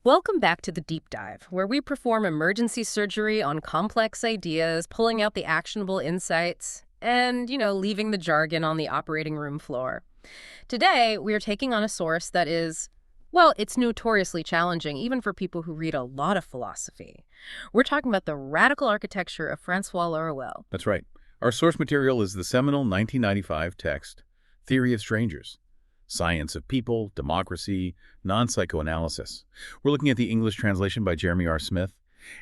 Welcome back to the Deep Dive, where we perform emergency surgery on complex ideas, pulling out the actionable insights, and, leaving the jargon on the operating room floor. Today, we are taking on a source that is, well, it's notoriously challenging, even for people who read a lot of philosophy. We're talking about the radical architecture of François Laruelle. That's right. Our source material is the seminal 1995 text, Theory of Strangers, Science of People, Democracy, Non-Psychoanalysis. We're looking at the English translation by Jeremy R. Smith.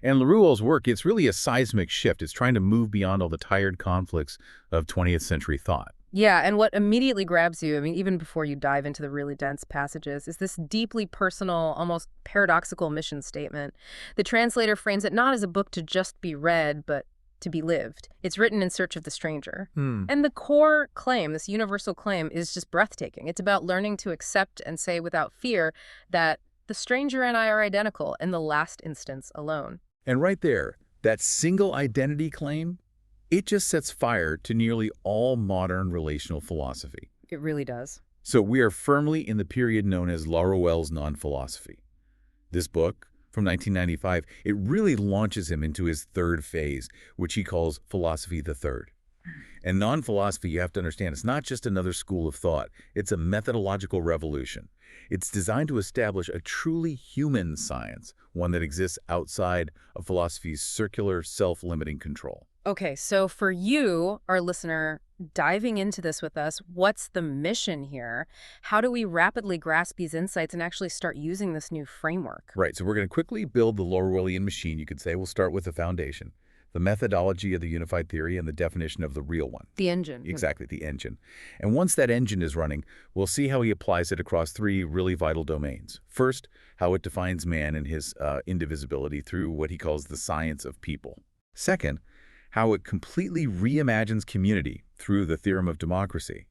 And Laruelle's work, it's really a seismic shift. It's trying to move beyond all the tired conflicts of 20th century thought. Yeah, and what immediately grabs you, even before you dive into the really dense passages, is this deeply personal, almost paradoxical mission statement. The translator frames it not as a book to just be read, but to be lived. It's written in search of the stranger. And the core claim, this universal claim, is just breathtaking. It's about learning to accept and say without fear that the stranger and I are identical in the last instance alone. And right there, that single identity claim, it just sets fire to nearly all modern relational philosophy. It really does. So we are firmly in the period known as Laruelle's non-philosophy. This book, from 1995, it really launches him into his third phase, which he calls philosophy the third. And non-philosophy, you have to understand, it's not just another school of thought. It's a methodological revolution. It's designed to establish a truly human science, one that exists outside of philosophy's circular, self-limiting control. Okay, so for you, our listener, diving into this with us, what's the mission here? How do we rapidly grasp these insights and actually start using this new framework? Right, so we're going to quickly build the Laruellian machine, you could say. We'll start with the foundation, the methodology of the unified theory and the definition of the real one. The engine. Exactly, the engine. And once that engine is running, we'll see how he applies it across three really vital domains. First, how it defines man and his indivisibility through what he calls the science of people. Second, how it completely reimagines community through the theorem of democracy.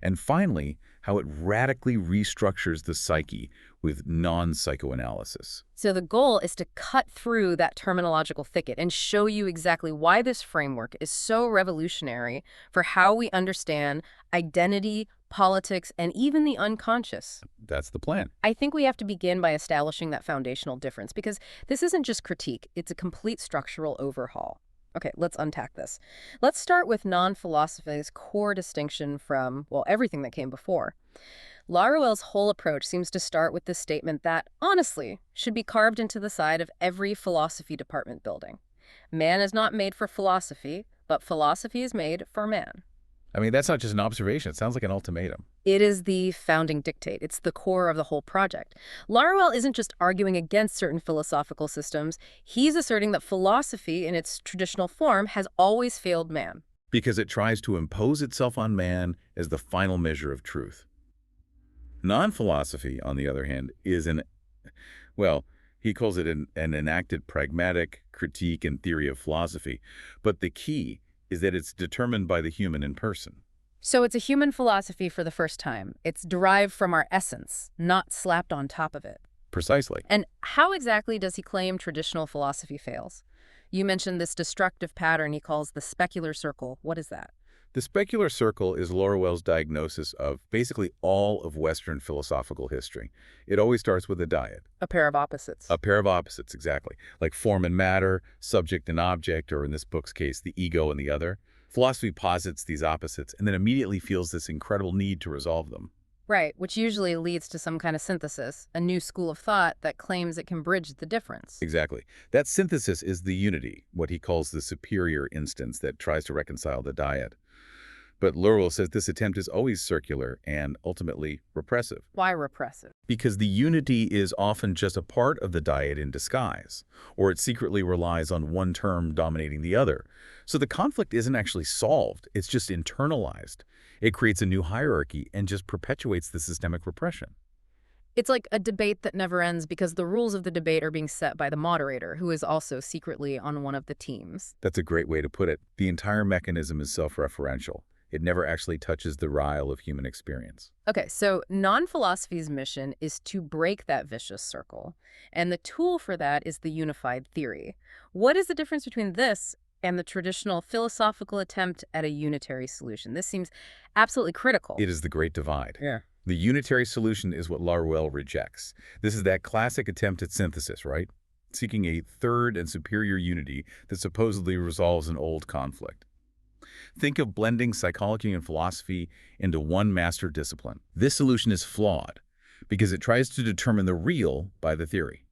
And finally, how it radically restructures the psyche with non-psychoanalysis. So the goal is to cut through that terminological thicket and show you exactly why this framework is so revolutionary for how we understand identity, politics, and even the unconscious. That's the plan. I think we have to begin by establishing that foundational difference, because this isn't just critique, it's a complete structural overhaul. Okay, let's unpack this. Let's start with non-philosophy's core distinction from, well, everything that came before. Laruelle's whole approach seems to start with this statement that, honestly, should be carved into the side of every philosophy department building. Man is not made for philosophy, but philosophy is made for man. That's not just an observation. It sounds like an ultimatum. It is the founding dictate. It's the core of the whole project. Laruelle isn't just arguing against certain philosophical systems. He's asserting that philosophy, in its traditional form, has always failed man. Because it tries to impose itself on man as the final measure of truth. Non-philosophy, on the other hand, is he calls it an enacted pragmatic critique and theory of philosophy. But the key is that it's determined by the human in person. So it's a human philosophy for the first time. It's derived from our essence, not slapped on top of it. Precisely. And how exactly does he claim traditional philosophy fails? You mentioned this destructive pattern he calls the specular circle. What is that? The specular circle is Laruelle's diagnosis of basically all of Western philosophical history. It always starts with a dyad. A pair of opposites. A pair of opposites, exactly. Like form and matter, subject and object, or in this book's case, the ego and the other. Philosophy posits these opposites and then immediately feels this incredible need to resolve them. Right, which usually leads to some kind of synthesis, a new school of thought that claims it can bridge the difference. Exactly. That synthesis is the unity, what he calls the superior instance that tries to reconcile the dyad. But Laruelle says this attempt is always circular and ultimately repressive. Why repressive? Because the unity is often just a part of the dyad in disguise, or it secretly relies on one term dominating the other. So the conflict isn't actually solved, it's just internalized. It creates a new hierarchy and just perpetuates the systemic repression. It's like a debate that never ends because the rules of the debate are being set by the moderator, who is also secretly on one of the teams. That's a great way to put it. The entire mechanism is self-referential. It never actually touches the ryle of human experience. Okay, so non-philosophy's mission is to break that vicious circle, and the tool for that is the unified theory. What is the difference between this and the traditional philosophical attempt at a unitary solution? This seems absolutely critical. It is the great divide. Yeah. The unitary solution is what Laruelle rejects. This is that classic attempt at synthesis, right? Seeking a third and superior unity that supposedly resolves an old conflict. Think of blending psychology and philosophy into one master discipline. This solution is flawed because it tries to determine the real by the theory.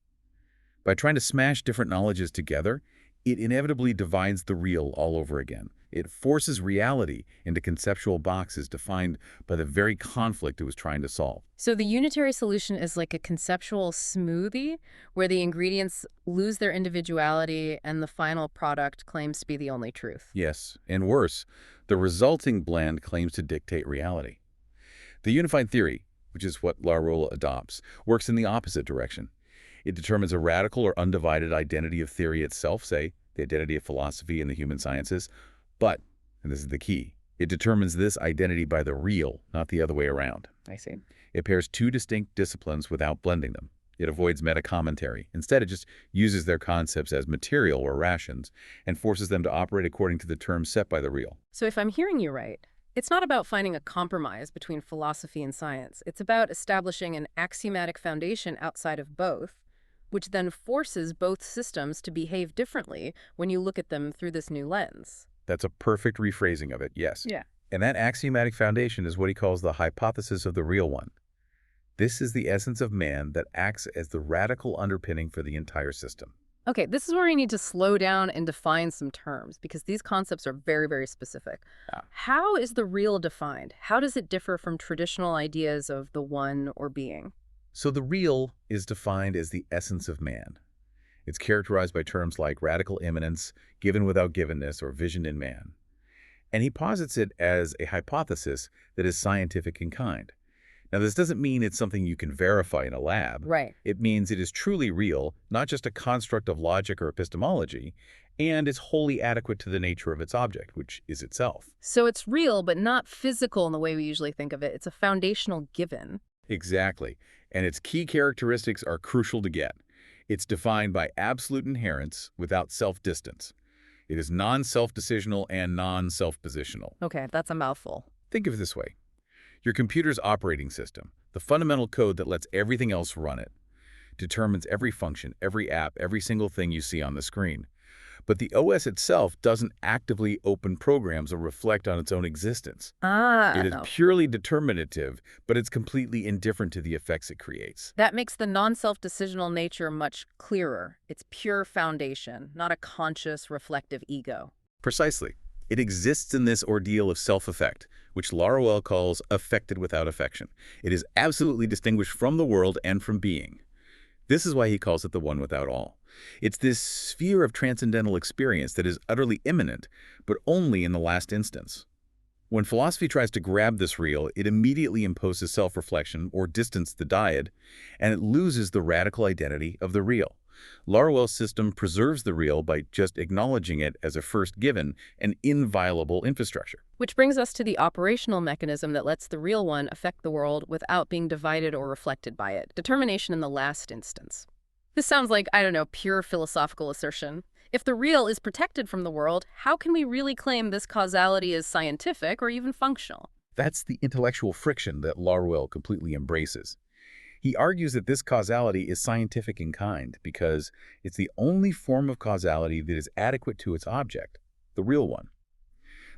By trying to smash different knowledges together, it inevitably divides the real all over again. It forces reality into conceptual boxes defined by the very conflict it was trying to solve. So the unitary solution is like a conceptual smoothie where the ingredients lose their individuality and the final product claims to be the only truth. Yes, and worse, the resulting blend claims to dictate reality. The unified theory, which is what Laruelle adopts, works in the opposite direction. It determines a radical or undivided identity of theory itself, say, the identity of philosophy and the human sciences. But, and this is the key, it determines this identity by the real, not the other way around. I see. It pairs two distinct disciplines without blending them. It avoids meta-commentary. Instead, it just uses their concepts as material or rations and forces them to operate according to the terms set by the real. So if I'm hearing you right, it's not about finding a compromise between philosophy and science. It's about establishing an axiomatic foundation outside of both, which then forces both systems to behave differently when you look at them through this new lens. That's a perfect rephrasing of it, yes. Yeah. And that axiomatic foundation is what he calls the hypothesis of the real one. This is the essence of man that acts as the radical underpinning for the entire system. Okay, this is where I need to slow down and define some terms because these concepts are very, very specific. How is the real defined? How does it differ from traditional ideas of the one or being? So the real is defined as the essence of man. It's characterized by terms like radical immanence, given without givenness, or vision in man. And he posits it as a hypothesis that is scientific in kind. Now, this doesn't mean it's something you can verify in a lab. Right. It means it is truly real, not just a construct of logic or epistemology, and is wholly adequate to the nature of its object, which is itself. So it's real, but not physical in the way we usually think of it. It's a foundational given. Exactly. And its key characteristics are crucial to get. It's defined by absolute inherence without self-distance. It is non-self-decisional and non-self-positional. Okay, that's a mouthful. Think of it this way. Your computer's operating system, the fundamental code that lets everything else run it, determines every function, every app, every single thing you see on the screen. But the OS itself doesn't actively open programs or reflect on its own existence. It is purely determinative, but it's completely indifferent to the effects it creates. That makes the non-self-decisional nature much clearer. It's pure foundation, not a conscious, reflective ego. Precisely. It exists in this ordeal of self-effect, which Laruelle calls affected without affection. It is absolutely distinguished from the world and from being. This is why he calls it the one without all. It's this sphere of transcendental experience that is utterly immanent, but only in the last instance. When philosophy tries to grab this real, it immediately imposes self-reflection or distance the dyad, and it loses the radical identity of the real. Laruelle's system preserves the real by just acknowledging it as a first given and inviolable infrastructure. Which brings us to the operational mechanism that lets the real one affect the world without being divided or reflected by it. Determination in the last instance. This sounds like, I don't know, pure philosophical assertion. If the real is protected from the world, how can we really claim this causality is scientific or even functional? That's the intellectual friction that Laruelle completely embraces. He argues that this causality is scientific in kind because it's the only form of causality that is adequate to its object, the real one.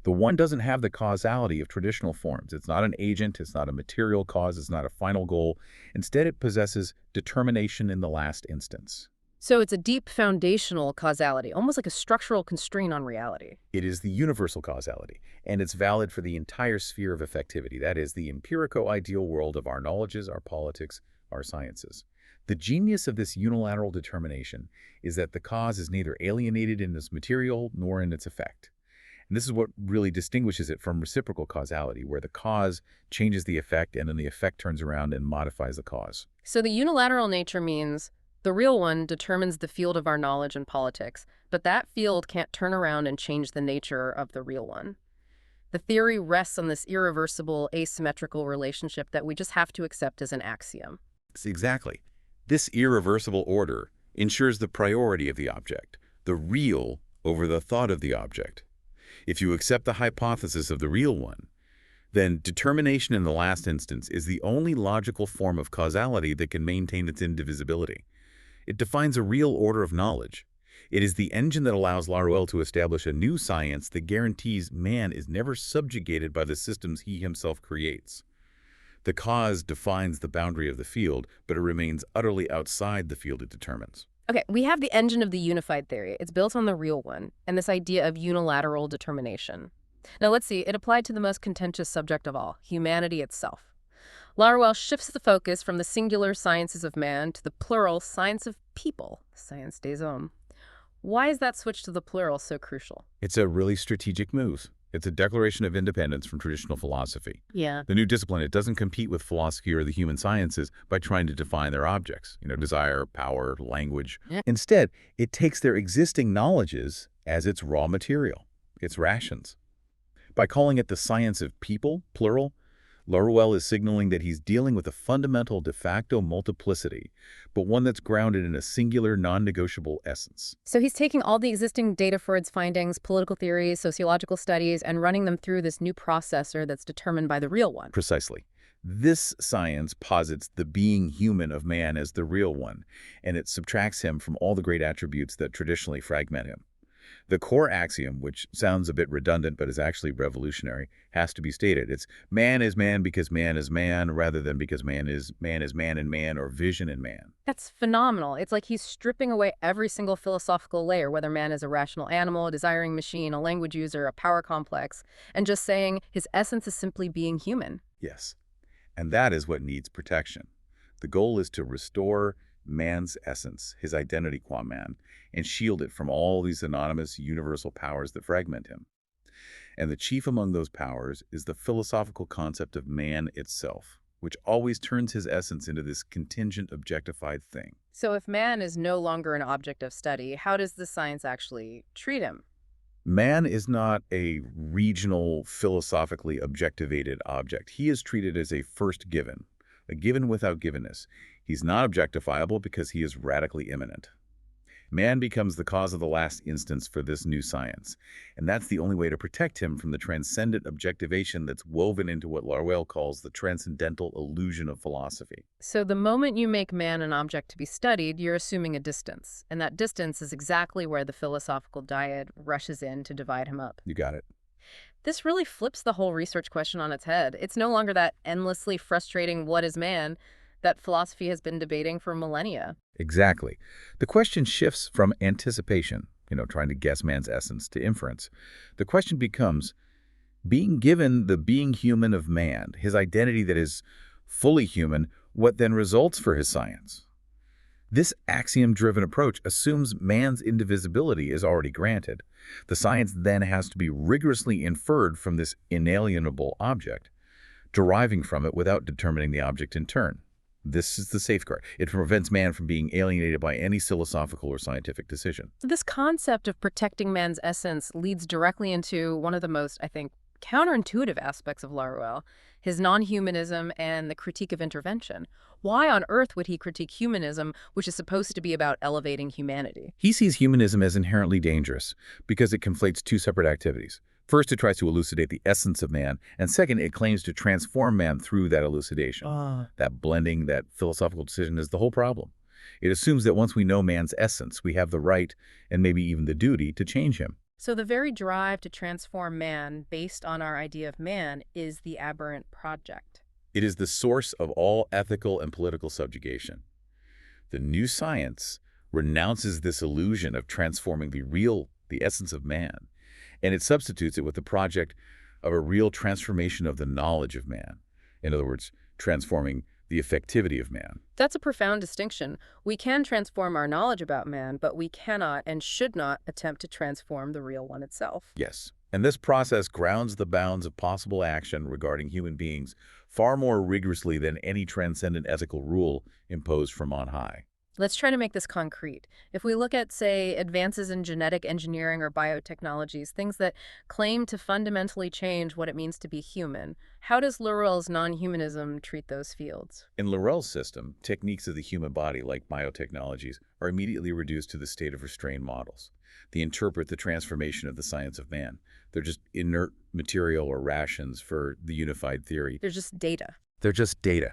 The one doesn't have the causality of traditional forms. It's not an agent, it's not a material cause, it's not a final goal. Instead, it possesses determination in the last instance. So it's a deep foundational causality, almost like a structural constraint on reality. It is the universal causality, and it's valid for the entire sphere of effectivity. That is, the empirico-ideal world of our knowledges, our politics, our sciences. The genius of this unilateral determination is that the cause is neither alienated in its material nor in its effect. And this is what really distinguishes it from reciprocal causality, where the cause changes the effect and then the effect turns around and modifies the cause. So the unilateral nature means the real one determines the field of our knowledge and politics, but that field can't turn around and change the nature of the real one. The theory rests on this irreversible, asymmetrical relationship that we just have to accept as an axiom. Exactly. This irreversible order ensures the priority of the object, the real over the thought of the object. If you accept the hypothesis of the real one, then determination in the last instance is the only logical form of causality that can maintain its indivisibility. It defines a real order of knowledge. It is the engine that allows Laruelle to establish a new science that guarantees man is never subjugated by the systems he himself creates. The cause defines the boundary of the field, but it remains utterly outside the field it determines. Okay, we have the engine of the unified theory. It's built on the real one, and this idea of unilateral determination. Now let's see, it applied to the most contentious subject of all, humanity itself. Laruelle shifts the focus from the singular sciences of man to the plural science of people, science des hommes. Why is that switch to the plural so crucial? It's a really strategic move. It's a declaration of independence from traditional philosophy. Yeah. The new discipline, it doesn't compete with philosophy or the human sciences by trying to define their objects, desire, power, language. Yeah. Instead, it takes their existing knowledges as its raw material, its rations. By calling it the science of people, plural, Laruelle is signaling that he's dealing with a fundamental de facto multiplicity, but one that's grounded in a singular, non-negotiable essence. So he's taking all the existing data for its findings, political theories, sociological studies, and running them through this new processor that's determined by the real one. Precisely. This science posits the being human of man as the real one, and it subtracts him from all the great attributes that traditionally fragment him. The core axiom, which sounds a bit redundant but is actually revolutionary, has to be stated. It's man is man because man is man, rather than because man is man in man or vision in man. That's phenomenal. It's like he's stripping away every single philosophical layer, whether man is a rational animal, a desiring machine, a language user, a power complex, and just saying his essence is simply being human. Yes, and that is what needs protection. The goal is to restore man's essence, his identity qua man, and shield it from all these anonymous universal powers that fragment him. And the chief among those powers is the philosophical concept of man itself, which always turns his essence into this contingent objectified thing. So if man is no longer an object of study, how does the science actually treat him? Man is not a regional, philosophically objectivated object. He is treated as a first given, a given without givenness. He's not objectifiable because he is radically immanent. Man becomes the cause of the last instance for this new science, and that's the only way to protect him from the transcendent objectivation that's woven into what Laruelle calls the transcendental illusion of philosophy. So the moment you make man an object to be studied, you're assuming a distance, and that distance is exactly where the philosophical dyad rushes in to divide him up. You got it. This really flips the whole research question on its head. It's no longer that endlessly frustrating what is man that philosophy has been debating for millennia. Exactly. The question shifts from anticipation, trying to guess man's essence, to inference. The question becomes, being given the being human of man, his identity that is fully human, what then results for his science? This axiom-driven approach assumes man's indivisibility is already granted. The science then has to be rigorously inferred from this inalienable object, deriving from it without determining the object in turn. This is the safeguard. It prevents man from being alienated by any philosophical or scientific decision. This concept of protecting man's essence leads directly into one of the most, I think, counterintuitive aspects of Laruelle, his non-humanism and the critique of intervention. Why on earth would he critique humanism, which is supposed to be about elevating humanity? He sees humanism as inherently dangerous because it conflates two separate activities. First, it tries to elucidate the essence of man, and second, it claims to transform man through that elucidation. That blending, that philosophical decision is the whole problem. It assumes that once we know man's essence, we have the right, and maybe even the duty, to change him. So the very drive to transform man based on our idea of man is the aberrant project. It is the source of all ethical and political subjugation. The new science renounces this illusion of transforming the essence of man, and it substitutes it with the project of a real transformation of the knowledge of man. In other words, transforming the effectivity of man. That's a profound distinction. We can transform our knowledge about man, but we cannot and should not attempt to transform the real one itself. Yes, and this process grounds the bounds of possible action regarding human beings far more rigorously than any transcendent ethical rule imposed from on high. Let's try to make this concrete. If we look at, say, advances in genetic engineering or biotechnologies, things that claim to fundamentally change what it means to be human, how does Laruelle's non-humanism treat those fields? In Laruelle's system, techniques of the human body, like biotechnologies, are immediately reduced to the state of restrained models. They interpret the transformation of the science of man. They're just inert material or rations for the unified theory. They're just data. They're just data.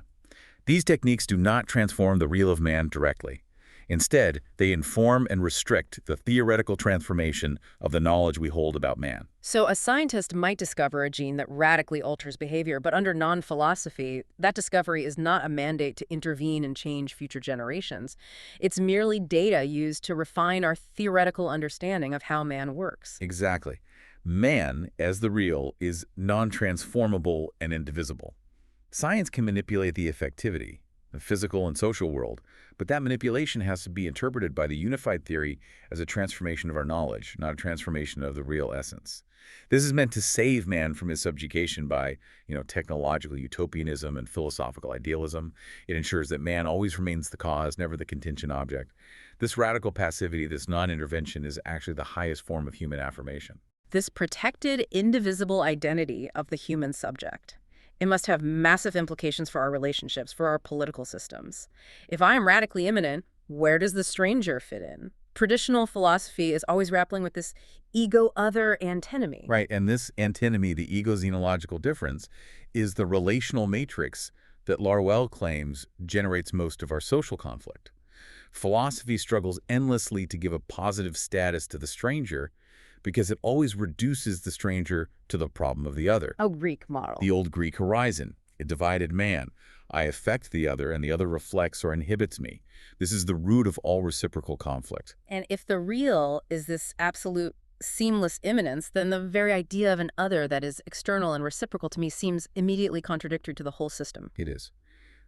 These techniques do not transform the real of man directly. Instead, they inform and restrict the theoretical transformation of the knowledge we hold about man. So a scientist might discover a gene that radically alters behavior, but under non-philosophy, that discovery is not a mandate to intervene and change future generations. It's merely data used to refine our theoretical understanding of how man works. Exactly. Man, as the real, is non-transformable and indivisible. Science can manipulate the affectivity, the physical and social world, but that manipulation has to be interpreted by the unified theory as a transformation of our knowledge, not a transformation of the real essence. This is meant to save man from his subjugation by, technological utopianism and philosophical idealism. It ensures that man always remains the cause, never the contingent object. This radical passivity, this non-intervention, is actually the highest form of human affirmation. This protected, indivisible identity of the human subject. It must have massive implications for our relationships, for our political systems. If I am radically immanent, where does the stranger fit in? Traditional philosophy is always grappling with this ego-other antinomy. Right, and this antinomy, the ego-xenological difference, is the relational matrix that Laruelle claims generates most of our social conflict. Philosophy struggles endlessly to give a positive status to the stranger because it always reduces the stranger to the problem of the other. A Greek model. The old Greek horizon, a divided man. I affect the other, and the other reflects or inhibits me. This is the root of all reciprocal conflict. And if the real is this absolute seamless immanence, then the very idea of an other that is external and reciprocal to me seems immediately contradictory to the whole system. It is.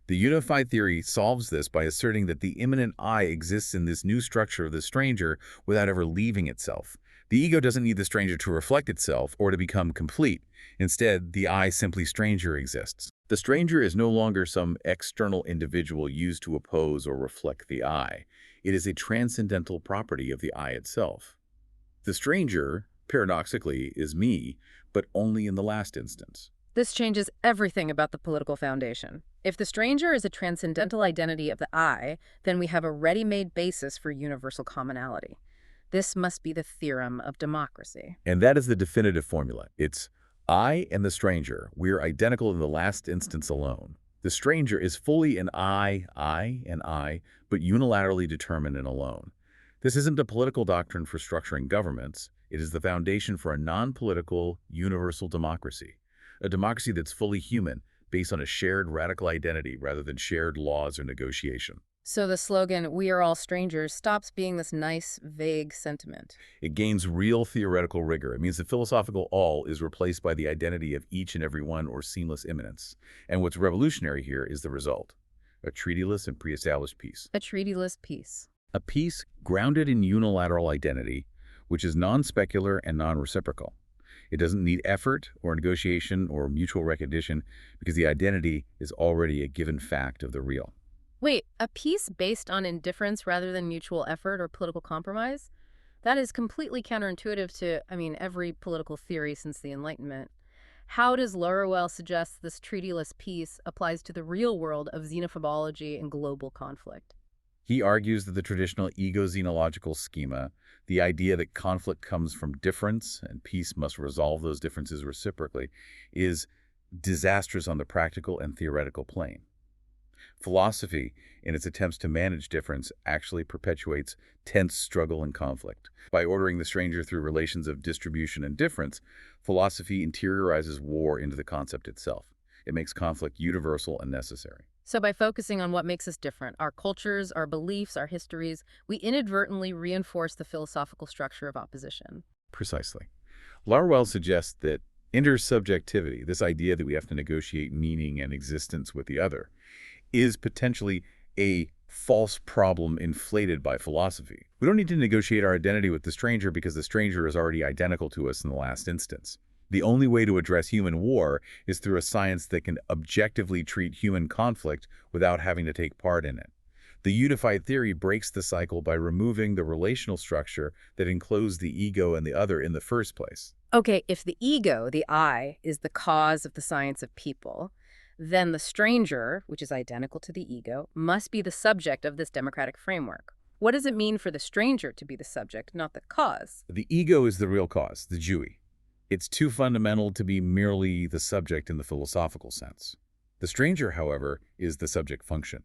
The unified theory solves this by asserting that the immanent I exists in this new structure of the stranger without ever leaving itself. The ego doesn't need the stranger to reflect itself or to become complete. Instead, the I simply stranger exists. The stranger is no longer some external individual used to oppose or reflect the I. It is a transcendental property of the I itself. The stranger, paradoxically, is me, but only in the last instance. This changes everything about the political foundation. If the stranger is a transcendental identity of the I, then we have a ready-made basis for universal commonality. This must be the theorem of democracy. And that is the definitive formula. It's I and the stranger. We are identical in the last instance alone. The stranger is fully an I, but unilaterally determined and alone. This isn't a political doctrine for structuring governments. It is the foundation for a non-political, universal democracy. A democracy that's fully human, based on a shared radical identity rather than shared laws or negotiation. So the slogan, "We are all strangers," stops being this nice, vague sentiment. It gains real theoretical rigor. It means the philosophical all is replaced by the identity of each and every one or seamless immanence. And what's revolutionary here is the result. A treatyless and pre-established peace. A treatyless peace. A peace grounded in unilateral identity, which is non-specular and non-reciprocal. It doesn't need effort or negotiation or mutual recognition because the identity is already a given fact of the real. Wait, a peace based on indifference rather than mutual effort or political compromise? That is completely counterintuitive to, every political theory since the Enlightenment. How does Laruelle suggest this treatyless peace applies to the real world of xenophobology and global conflict? He argues that the traditional ego-xenological schema, the idea that conflict comes from difference and peace must resolve those differences reciprocally, is disastrous on the practical and theoretical plane. Philosophy, in its attempts to manage difference, actually perpetuates tense struggle and conflict. By ordering the stranger through relations of distribution and difference, philosophy interiorizes war into the concept itself. It makes conflict universal and necessary. So by focusing on what makes us different, our cultures, our beliefs, our histories, we inadvertently reinforce the philosophical structure of opposition. Precisely. Laruelle suggests that intersubjectivity, this idea that we have to negotiate meaning and existence with the other, is potentially a false problem inflated by philosophy. We don't need to negotiate our identity with the stranger because the stranger is already identical to us in the last instance. The only way to address human war is through a science that can objectively treat human conflict without having to take part in it. The unified theory breaks the cycle by removing the relational structure that enclosed the ego and the other in the first place. Okay, if the ego, the I, is the cause of the science of people, then the stranger, which is identical to the ego, must be the subject of this democratic framework. What does it mean for the stranger to be the subject, not the cause? The ego is the real cause, the Jui. It's too fundamental to be merely the subject in the philosophical sense. The stranger, however, is the subject function.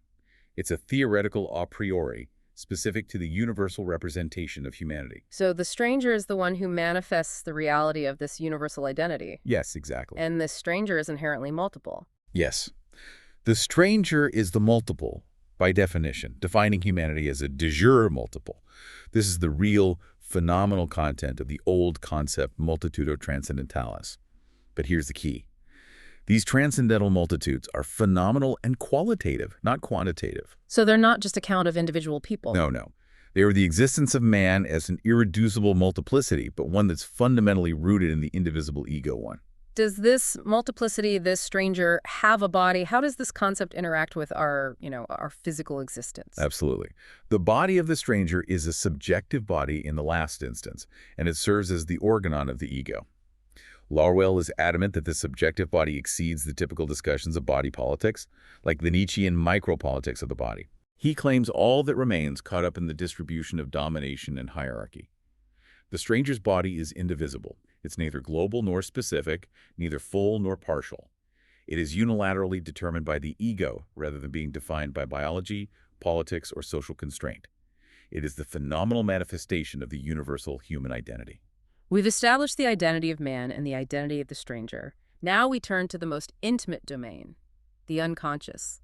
It's a theoretical a priori, specific to the universal representation of humanity. So the stranger is the one who manifests the reality of this universal identity. Yes, exactly. And this stranger is inherently multiple. Yes. The stranger is the multiple, by definition, defining humanity as a de jure multiple. This is the real, phenomenal content of the old concept multitudo transcendentalis. But here's the key. These transcendental multitudes are phenomenal and qualitative, not quantitative. So they're not just a count of individual people. No, no. They are the existence of man as an irreducible multiplicity, but one that's fundamentally rooted in the indivisible ego one. Does this multiplicity, this stranger, have a body? How does this concept interact with our physical existence? Absolutely. The body of the stranger is a subjective body in the last instance, and it serves as the organon of the ego. Laruelle is adamant that the subjective body exceeds the typical discussions of body politics, like the Nietzschean micropolitics of the body. He claims all that remains caught up in the distribution of domination and hierarchy. The stranger's body is indivisible. It's neither global nor specific, neither full nor partial. It is unilaterally determined by the ego rather than being defined by biology, politics, or social constraint. It is the phenomenal manifestation of the universal human identity. We've established the identity of man and the identity of the stranger. Now we turn to the most intimate domain, the unconscious.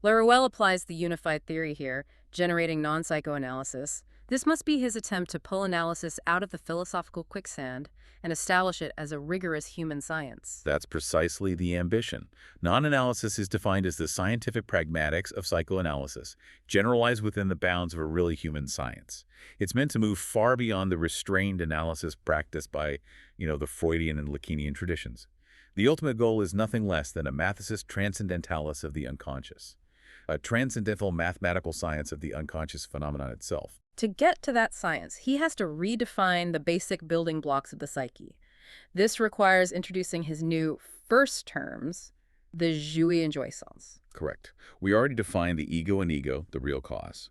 Laruelle applies the unified theory here, generating non-psychoanalysis. This must be his attempt to pull analysis out of the philosophical quicksand and establish it as a rigorous human science. That's precisely the ambition. Non-analysis is defined as the scientific pragmatics of psychoanalysis, generalized within the bounds of a really human science. It's meant to move far beyond the restrained analysis practiced by, the Freudian and Lacanian traditions. The ultimate goal is nothing less than a mathicist transcendentalis of the unconscious, a transcendental mathematical science of the unconscious phenomenon itself. To get to that science, he has to redefine the basic building blocks of the psyche. This requires introducing his new first terms, the jouis and jouissance. Correct. We already defined the ego and ego, the real cause.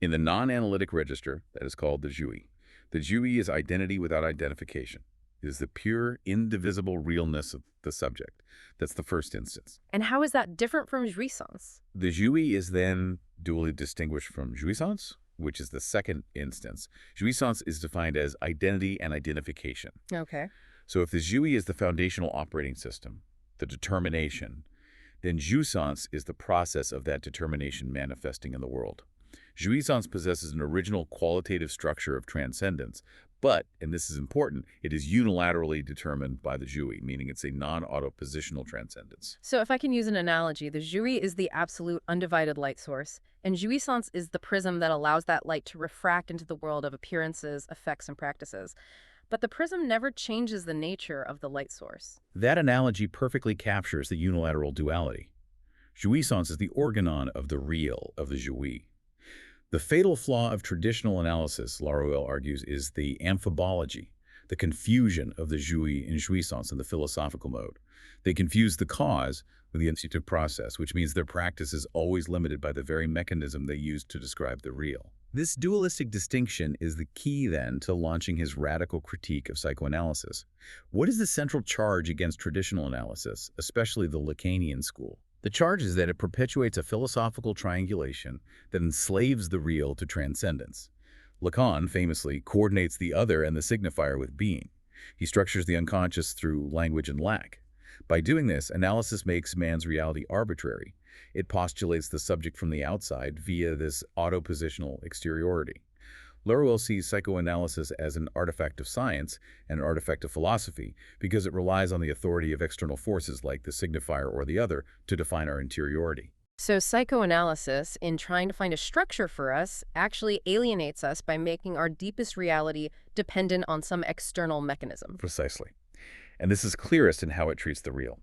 In the non-analytic register, that is called the jouis. The jouis is identity without identification. It is the pure, indivisible realness of the subject. That's the first instance. And how is that different from jouissance? The jouis is then duly distinguished from jouissance, which is the second instance. Jouissance is defined as identity and identification. Okay. So if the jouis is the foundational operating system, the determination, then jouissance is the process of that determination manifesting in the world. Jouissance possesses an original qualitative structure of transcendence, but, and this is important, it is unilaterally determined by the jouis, meaning it's a non-autopositional transcendence. So if I can use an analogy, the jouis is the absolute undivided light source, and jouissance is the prism that allows that light to refract into the world of appearances, effects, and practices. But the prism never changes the nature of the light source. That analogy perfectly captures the unilateral duality. Jouissance is the organon of the real, of the jouis. The fatal flaw of traditional analysis, Laruelle argues, is the amphibology, the confusion of the jouis and jouissance in the philosophical mode. They confuse the cause with the institutive process, which means their practice is always limited by the very mechanism they use to describe the real. This dualistic distinction is the key, then, to launching his radical critique of psychoanalysis. What is the central charge against traditional analysis, especially the Lacanian school? The charge is that it perpetuates a philosophical triangulation that enslaves the real to transcendence. Lacan, famously, coordinates the other and the signifier with being. He structures the unconscious through language and lack. By doing this, analysis makes man's reality arbitrary. It postulates the subject from the outside via this autopositional exteriority. Laruelle sees psychoanalysis as an artifact of science and an artifact of philosophy because it relies on the authority of external forces like the signifier or the other to define our interiority. So psychoanalysis, in trying to find a structure for us, actually alienates us by making our deepest reality dependent on some external mechanism. Precisely. And this is clearest in how it treats the real.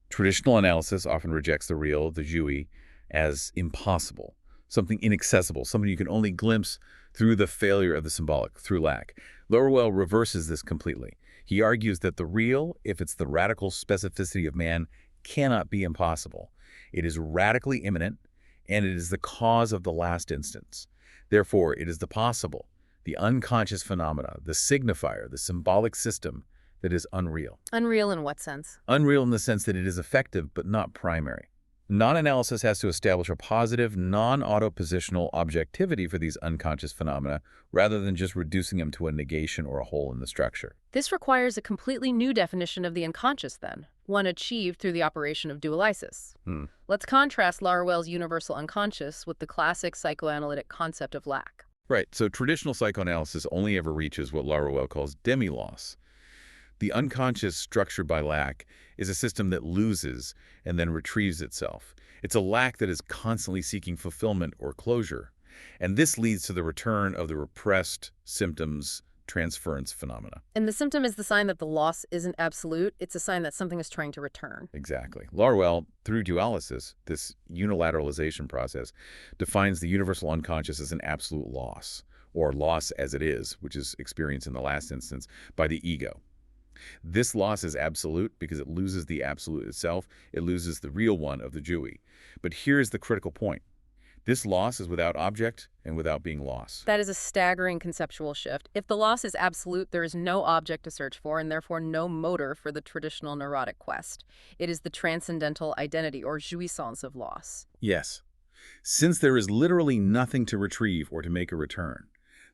Traditional analysis often rejects the real, the jouis, as impossible. something inaccessible, something you can only glimpse through the failure of the symbolic, through lack. Laruelle reverses this completely. He argues that the real, if it's the radical specificity of man, cannot be impossible. It is radically immanent, and it is the cause of the last instance. Therefore, it is the possible, the unconscious phenomena, the signifier, the symbolic system that is unreal. Unreal in what sense? Unreal in the sense that it is effective but not primary. Non-analysis has to establish a positive, non-autopositional objectivity for these unconscious phenomena rather than just reducing them to a negation or a hole in the structure. This requires a completely new definition of the unconscious then, one achieved through the operation of dualysis. Let's contrast Laruelle's universal unconscious with the classic psychoanalytic concept of lack. Right, so traditional psychoanalysis only ever reaches what Laruelle calls demi-loss. The unconscious structured by lack is a system that loses and then retrieves itself. It's a lack that is constantly seeking fulfillment or closure. And this leads to the return of the repressed symptoms transference phenomena. And the symptom is the sign that the loss isn't absolute. It's a sign that something is trying to return. Exactly. Laruelle, through dualysis, this unilateralization process, defines the universal unconscious as an absolute loss, or loss as it is, which is experienced in the last instance by the ego. This loss is absolute because it loses the absolute itself. It loses the real one of the Jewy. But here's the critical point. This loss is without object and without being lost. That is a staggering conceptual shift. If the loss is absolute, there is no object to search for and therefore no motor for the traditional neurotic quest. It is the transcendental identity or jouissance of loss. Yes. Since there is literally nothing to retrieve or to make a return,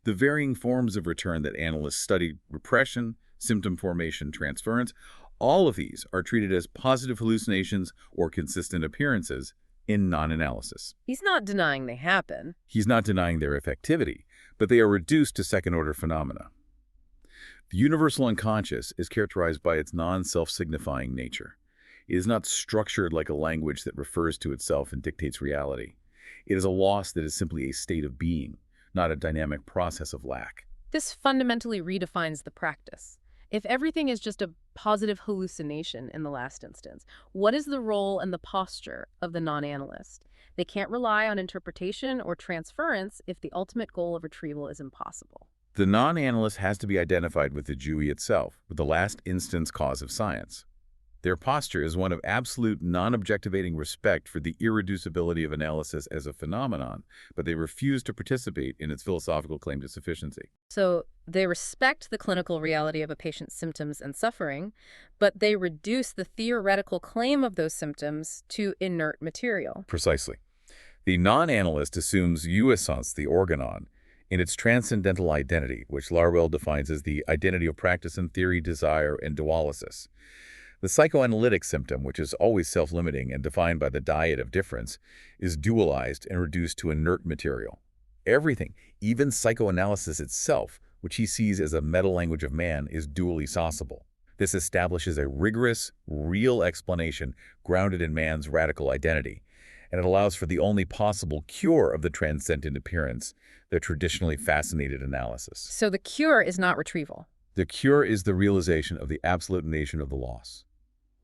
the varying forms of return that analysts study, repression, symptom formation, transference, all of these are treated as positive hallucinations or consistent appearances in non-analysis. He's not denying they happen. He's not denying their effectivity, but they are reduced to second-order phenomena. The universal unconscious is characterized by its non-self-signifying nature. It is not structured like a language that refers to itself and dictates reality. It is a loss that is simply a state of being, not a dynamic process of lack. This fundamentally redefines the practice. If everything is just a positive hallucination in the last instance, what is the role and the posture of the non-analyst? They can't rely on interpretation or transference if the ultimate goal of retrieval is impossible. The non-analyst has to be identified with the Jewy itself, with the last instance cause of science. Their posture is one of absolute non-objectivating respect for the irreducibility of analysis as a phenomenon, but they refuse to participate in its philosophical claim to sufficiency. So they respect the clinical reality of a patient's symptoms and suffering, but they reduce the theoretical claim of those symptoms to inert material. Precisely. The non-analyst assumes jouissance, the organon, in its transcendental identity, which Laruelle defines as the identity of practice and theory, desire, and dualysis. The psychoanalytic symptom, which is always self-limiting and defined by the diet of difference, is dualized and reduced to inert material. Everything, even psychoanalysis itself, which he sees as a meta-language of man, is dually sauceable. This establishes a rigorous, real explanation grounded in man's radical identity, and it allows for the only possible cure of the transcendent appearance, the traditionally fascinated analysis. So the cure is not retrieval. The cure is the realization of the absolute nation of the loss.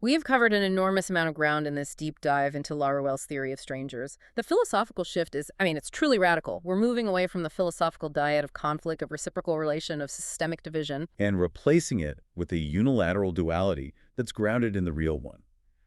We have covered an enormous amount of ground in this deep dive into Laruelle's theory of strangers. The philosophical shift is, it's truly radical. We're moving away from the philosophical diet of conflict, of reciprocal relation, of systemic division, and replacing it with a unilateral duality that's grounded in the real one,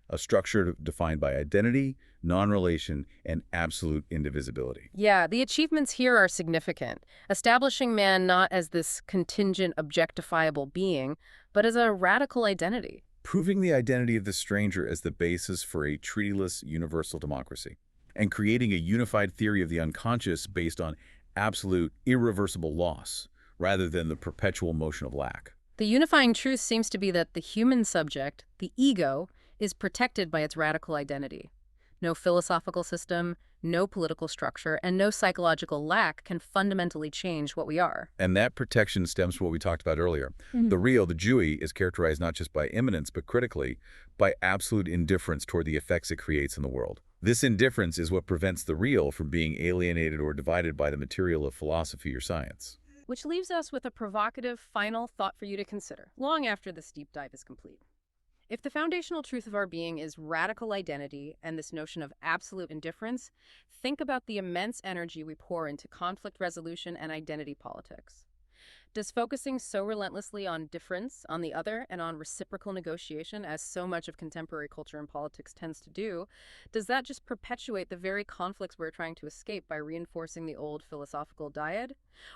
a structure defined by identity, non-relation, and absolute indivisibility. Yeah, the achievements here are significant, establishing man not as this contingent, objectifiable being, but as a radical identity. Proving the identity of the stranger as the basis for a treatyless universal democracy, and creating a unified theory of the unconscious based on absolute, irreversible loss, rather than the perpetual motion of lack. The unifying truth seems to be that the human subject, the ego, is protected by its radical identity. No philosophical system, no political structure, and no psychological lack can fundamentally change what we are. And that protection stems from what we talked about earlier. The real, the Jewy, is characterized not just by immanence, but critically, by absolute indifference toward the effects it creates in the world. This indifference is what prevents the real from being alienated or divided by the material of philosophy or science. Which leaves us with a provocative final thought for you to consider, long after this deep dive is complete. If the foundational truth of our being is radical identity and this notion of absolute indifference, think about the immense energy we pour into conflict resolution and identity politics. Does focusing so relentlessly on difference on the other and on reciprocal negotiation, as so much of contemporary culture and politics tends to do, does that just perpetuate the very conflicts we're trying to escape by reinforcing the old philosophical dyad?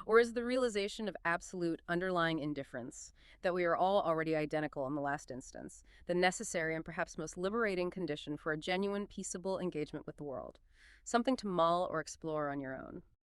Or is the realization of absolute underlying indifference, that we are all already identical in the last instance, the necessary and perhaps most liberating condition for a genuine, peaceable engagement with the world? Something to mull or explore on your own.